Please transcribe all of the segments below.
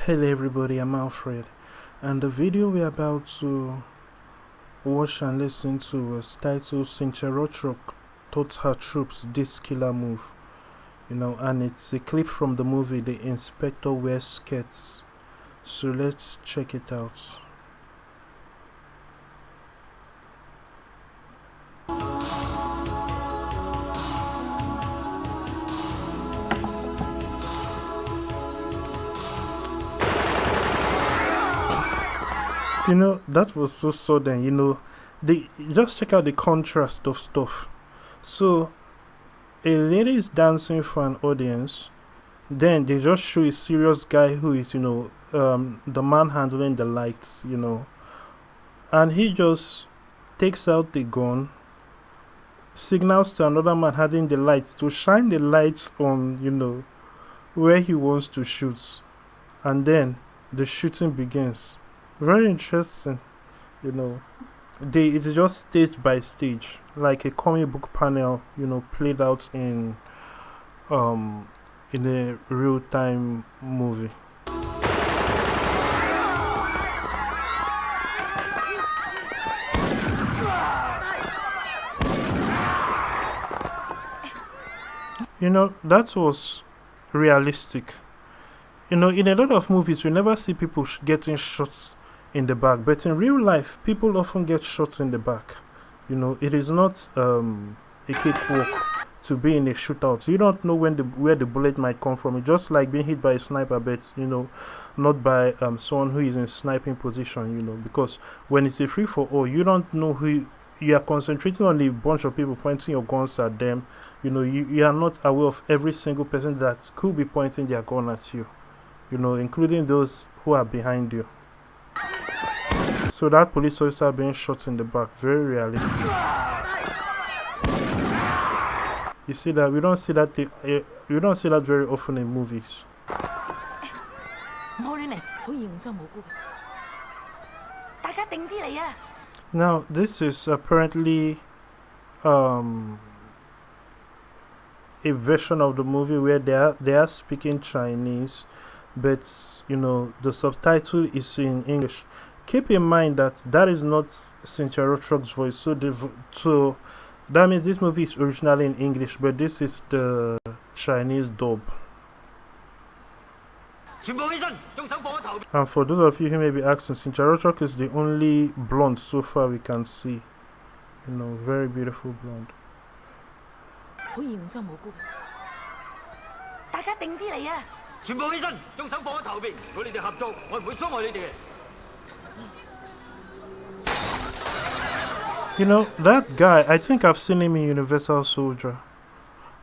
Hello everybody, I'm Alfred, and the video we're about to watch and listen to was titled Cynthia Rothrock Taught Her Troops This Killer Move, and it's a clip from the movie The Inspector Wears Skirts. So let's check it out. That was so sudden. Just check out the contrast of stuff. So a lady is dancing for an audience, then they just show a serious guy who is the man handling the lights, and he just takes out the gun, signals to another man handling the lights to shine the lights on where he wants to shoot, and then the shooting begins. Very interesting. It's just stage by stage, like a comic book panel, played out in a real time movie. That was realistic. In a lot of movies we never see people getting shots in the back, but in real life people often get shot in the back. It is not a cakewalk to be in a shootout. You don't know where the bullet might come from. It's just like being hit by a sniper, but not by someone who is in sniping position. Because when it's a free for all, you don't know who you are concentrating on. A bunch of people pointing your guns at them. You are not aware of every single person that could be pointing their gun at you, including those who are behind you. So that police officer being shot in the back, very realistic. You see that we don't see that very often in movies. Now this is apparently a version of the movie where they are speaking Chinese, but the subtitle is in English. Keep in mind that is not Cynthia Rothrock's voice, so that means this movie is originally in English, but this is the Chinese dub. And for those of you who may be asking, Cynthia Rothrock is the only blonde so far we can see. Very beautiful blonde. That guy, I think I've seen him in Universal Soldier.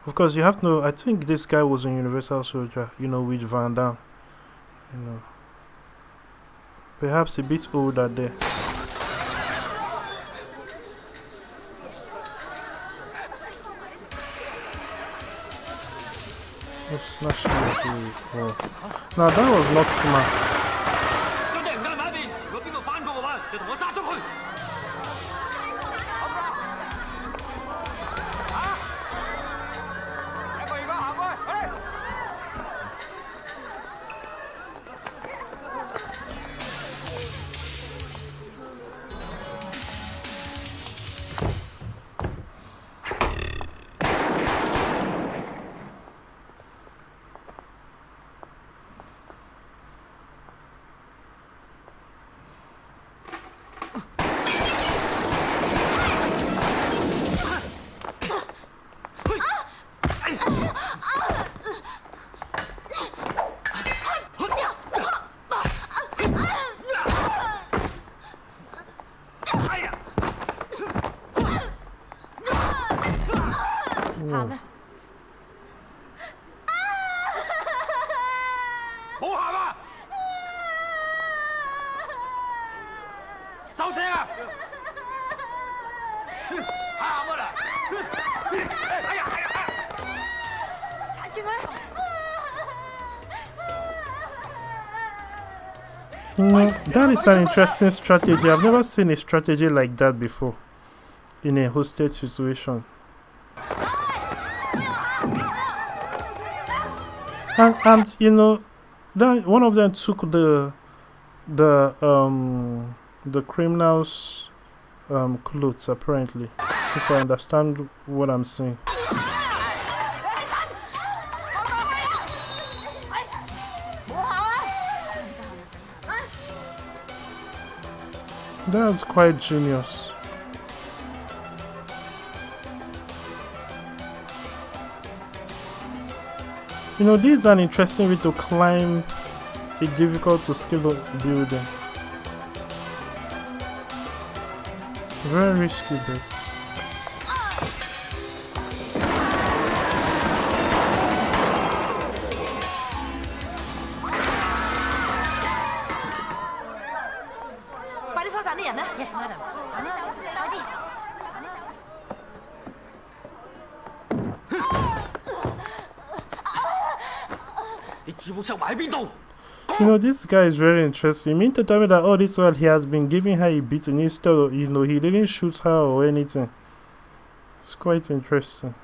Of course, you have to know, I think this guy was in Universal Soldier, with Van Damme. Perhaps a bit older there. Now that was not smart. That is an interesting strategy. I've never seen a strategy like that before in a hostage situation. And Then one of them took the the criminal's clothes, apparently, if I understand what I'm saying. That's quite genius. You know, this is an interesting way to climb a difficult to scale up building. Very risky, but Yes, madam. 你注目箱埋喺邊度？ you know, this guy is very interesting. You mean to tell me that all this while he has been giving her a beating instead of, you know, he didn't shoot her or anything. It's quite interesting.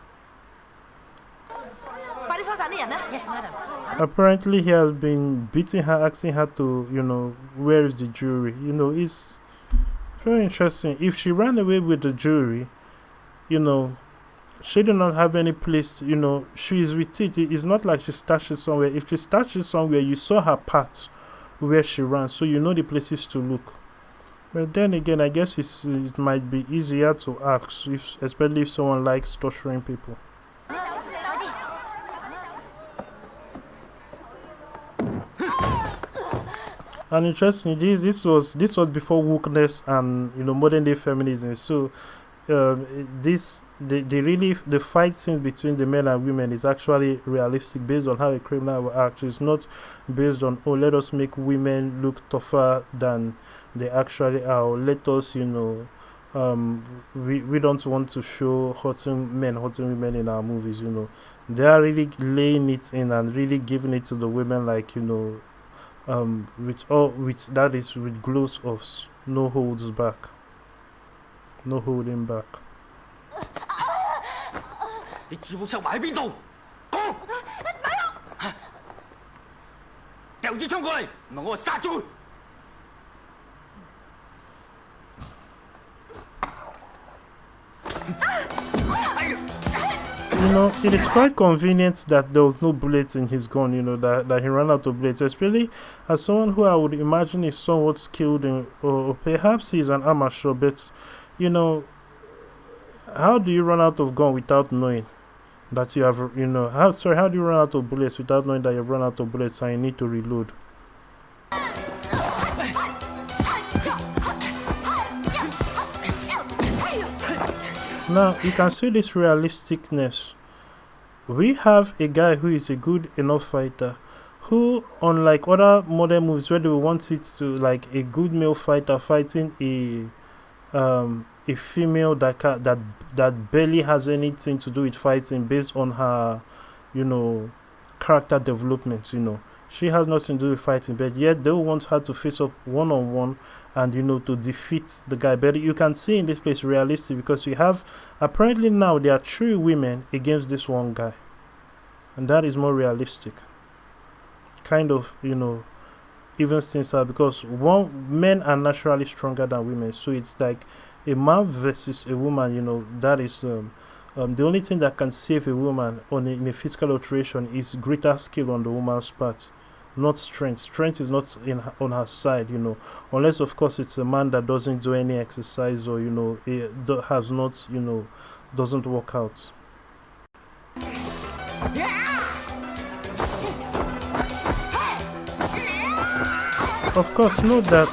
Yes, madam. Apparently he has been beating her, asking her to, you know, where is the jewelry? You know, it's very interesting. If she ran away with the jewelry, you know, she did not have any place, you know, she is with it. It's not like she stashed it somewhere. If she stashed it somewhere, you saw her path where she ran, so you know the places to look. But then again, I guess it might be easier to ask, especially if someone likes torturing people. And interesting, this was before wokeness and, you know, modern day feminism. So the fight scenes between the men and women is actually realistic, based on how a criminal will act. It's not based on, oh, let us make women look tougher than they actually are, or let us, you know, we don't want to show hurting women in our movies. You know, they are really laying it in and really giving it to the women, like, you know, with glows of no holds back, no holding back. 你注目箱埋喺邊度？講，掉支槍過嚟，唔係我就殺咗佢。You know, it is quite convenient that there was no bullets in his gun, you know, that he ran out of bullets, especially as someone who I would imagine is somewhat skilled in, or perhaps he's an amateur, but, you know, how do you run out of gun without knowing that you have, you know, how do you run out of bullets without knowing that you've run out of bullets and you need to reload? Now, you can see this realisticness. We have a guy who is a good enough fighter, who, unlike other modern movies where they want it to, like, a good male fighter fighting a female that barely has anything to do with fighting, based on her, you know, character development. You know, she has nothing to do with fighting, but yet they want her to face up one-on-one and, you know, to defeat the guy. But you can see in this place realistic, because we have, apparently now there are 3 women against this one guy, and that is more realistic, kind of, you know, evens things out, because men are naturally stronger than women. So it's like a man versus a woman. You know, that is the only thing that can save a woman in a physical alteration is greater skill on the woman's part, not strength. Strength is not on her side, you know, unless of course it's a man that doesn't do any exercise, or, you know, has not, you know, doesn't work out. Of course, note that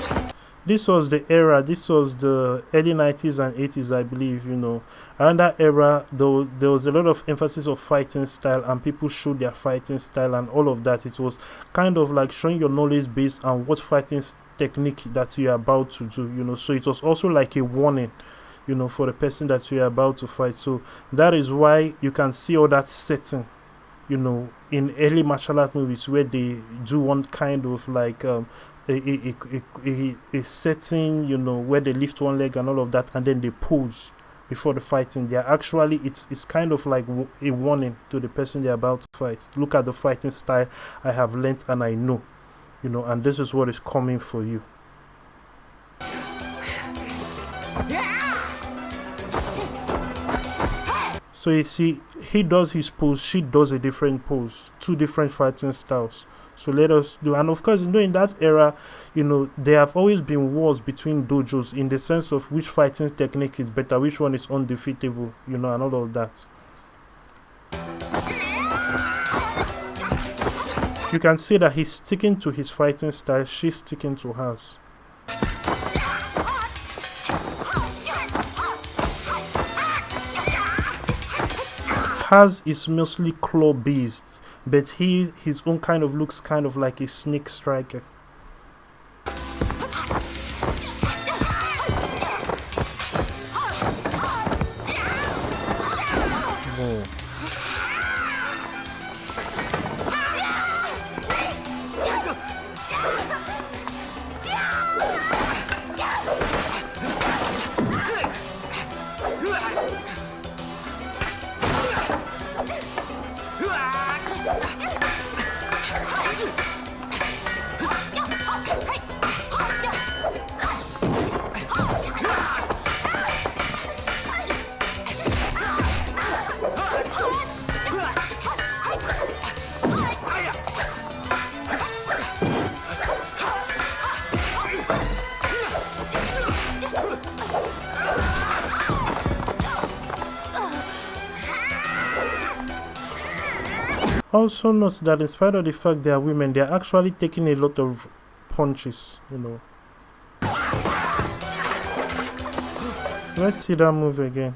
this was the era, this was the early 90s and 80s, I believe. You know, around that era, though, there was a lot of emphasis of fighting style, and people showed their fighting style and all of that. It was kind of like showing your knowledge base and what fighting technique that you are about to do, you know. So it was also like a warning, you know, for the person that you are about to fight. So that is why you can see all that setting, you know, in early martial art movies, where they do one kind of like a setting, you know, where they lift one leg and all of that, and then they pose before the fighting. They're actually, it's kind of like a warning to the person they're about to fight. Look at the fighting style I have learnt and I know, and this is what is coming for you. So you see, he does his pose, she does a different pose, 2 different fighting styles. So let us do, and of course, in that era, there have always been wars between dojos in the sense of which fighting technique is better, which one is undefeatable, and all of that. You can see that he's sticking to his fighting style, she's sticking to hers. Hers is mostly claw based, but his own kind of looks kind of like a snake striker. Whoa. Also note that in spite of the fact they are women, they are actually taking a lot of punches, Let's see that move again.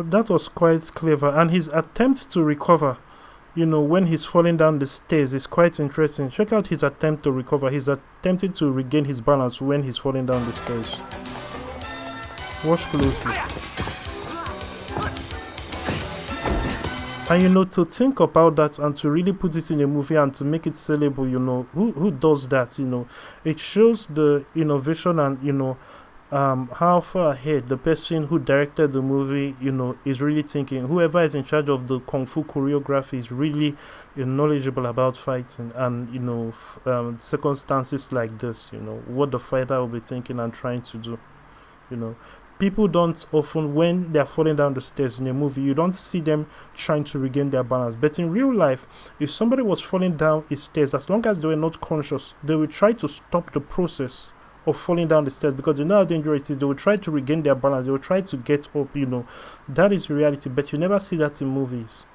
That was quite clever, and his attempt to recover, when he's falling down the stairs is quite interesting. Check out his attempt to recover. He's attempting to regain his balance when he's falling down the stairs. Watch closely. And to think about that and to really put it in a movie and to make it sellable, who does that? It shows the innovation and how far ahead the person who directed the movie, is really thinking. Whoever is in charge of the kung fu choreography is really knowledgeable about fighting and, circumstances like this, what the fighter will be thinking and trying to do, People don't often, when they're falling down the stairs in a movie, you don't see them trying to regain their balance. But in real life, if somebody was falling down the stairs, as long as they were not conscious, they will try to stop the process of falling down the stairs because they know how dangerous it is. They will try to regain their balance. They will try to get up, That is reality, but you never see that in movies.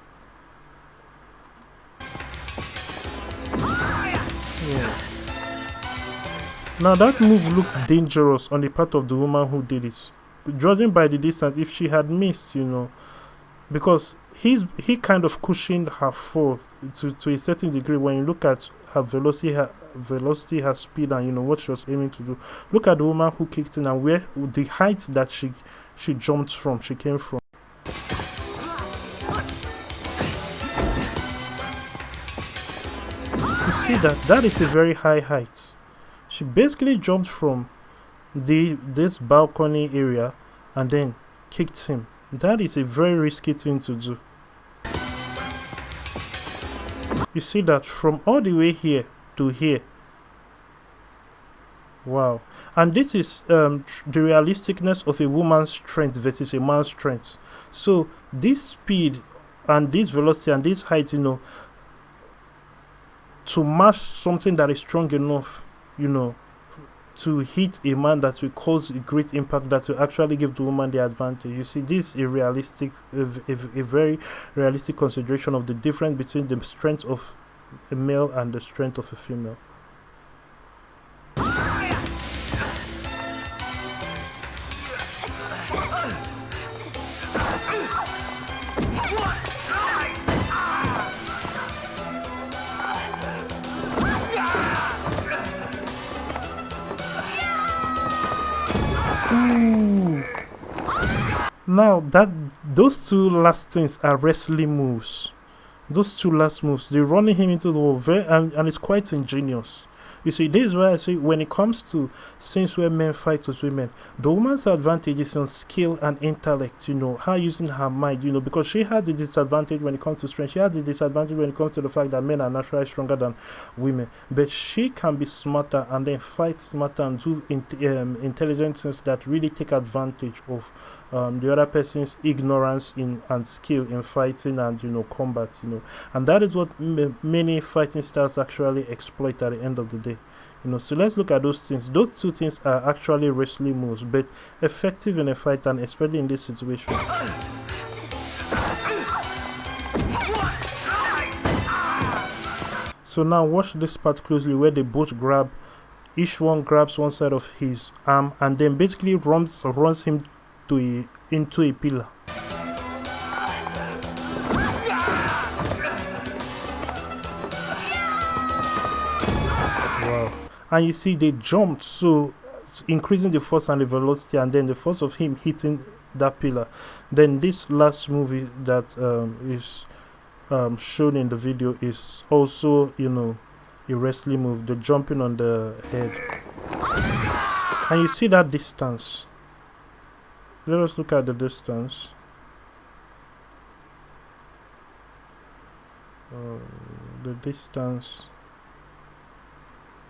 Yeah. Now that move looked dangerous on the part of the woman who did it. Judging by the distance, if she had missed, because he kind of cushioned her fall to a certain degree. When you look at her velocity, her speed, and what she was aiming to do. Look at the woman who kicked in and where the height that she jumped from, she came from. You see that is a very high height. She basically jumped from this balcony area and then kicked him. That is a very risky thing to do. You see that from all the way here to here. Wow. And this is the realisticness of a woman's strength versus a man's strength. So this speed and this velocity and this height, to match something that is strong enough, to hit a man that will cause a great impact, that will actually give the woman the advantage. You see, this is a very realistic consideration of the difference between the strength of a male and the strength of a female. now that those two last things are wrestling moves. Those two last moves, they're running him into the wall, and it's quite ingenious. You see, this is why I say when it comes to scenes where men fight with women, the woman's advantage is on skill and intellect, her using her mind, because she had the disadvantage when it comes to strength. She had the disadvantage when it comes to the fact that men are naturally stronger than women. But she can be smarter and then fight smarter and do intelligent things that really take advantage of the other person's ignorance and skill in fighting and combat, and that is what many fighting styles actually exploit at the end of the day. So let's look at those things. Those two things are actually wrestling moves, but effective in a fight, and especially in this situation. So now watch this part closely, where they both grab, each one grabs one side of his arm and then basically runs him into a pillar. Wow. And you see they jumped, so increasing the force and the velocity, and then the force of him hitting that pillar. Then this last movie that is shown in the video is also a wrestling move, the jumping on the head. And you see that distance. Let us look at the distance. The distance.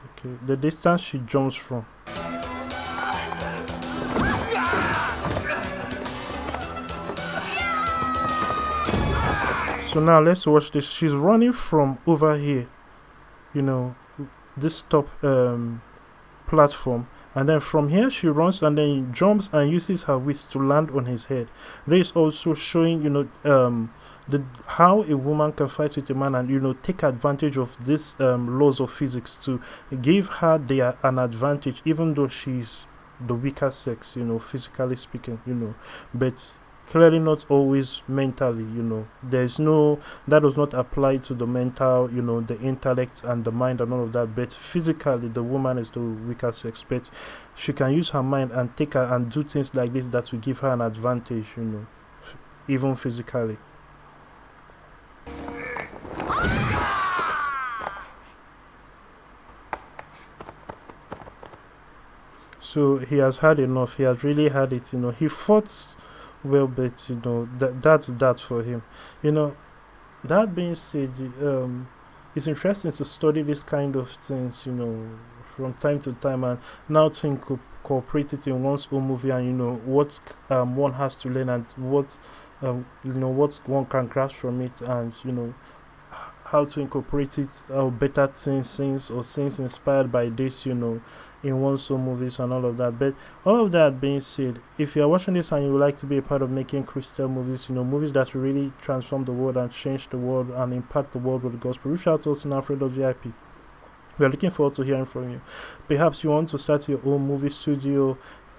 Okay, the distance she jumps from. So now let's watch this. She's running from over here, this top platform. And then from here she runs and then jumps and uses her wrist to land on his head. This is also showing how a woman can fight with a man and take advantage of this laws of physics to give her an advantage, even though she's the weaker sex, physically speaking, but clearly not always mentally. That does not apply to the mental, the intellect and the mind and all of that, but physically the woman is the weaker sex, but she can use her mind and take her and do things like this that will give her an advantage, even physically. So he has had enough. He has really had it. He fought well, but that's that for him. That being said, it's interesting to study this kind of things, from time to time, and now to incorporate it in one's own movie, and what one has to learn, and what what one can grasp from it, and how to incorporate it, better scenes or scenes inspired by this, in one's own movies and all of that. But all of that being said, if you are watching this and you would like to be a part of making Christian movies, movies that will really transform the world and change the world and impact the world with the gospel, reach out to us in Alfred VIP. We are looking forward to hearing from you. Perhaps you want to start your own movie studio,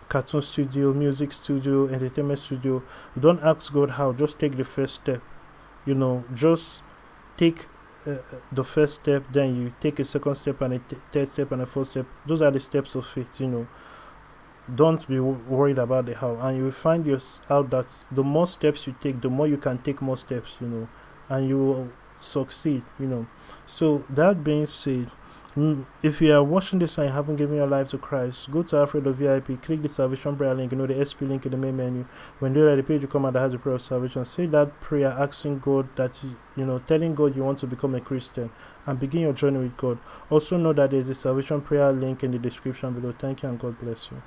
cartoon studio, music studio, entertainment studio. Don't ask God how, just take the first step. Just take the first step, then you take a second step and a third step and a fourth step. Those are the steps of faith. Don't be worried about the how, and you will find out that the more steps you take, the more you can take more steps, and you will succeed. So that being said, if you are watching this and you haven't given your life to Christ, go to Alfred VIP, click the salvation prayer link, the SP link in the main menu. When you're at the page, you come out that has the prayer of salvation. Say that prayer, asking God that, telling God you want to become a Christian and begin your journey with God. Also know that there's a salvation prayer link in the description below. Thank you and God bless you.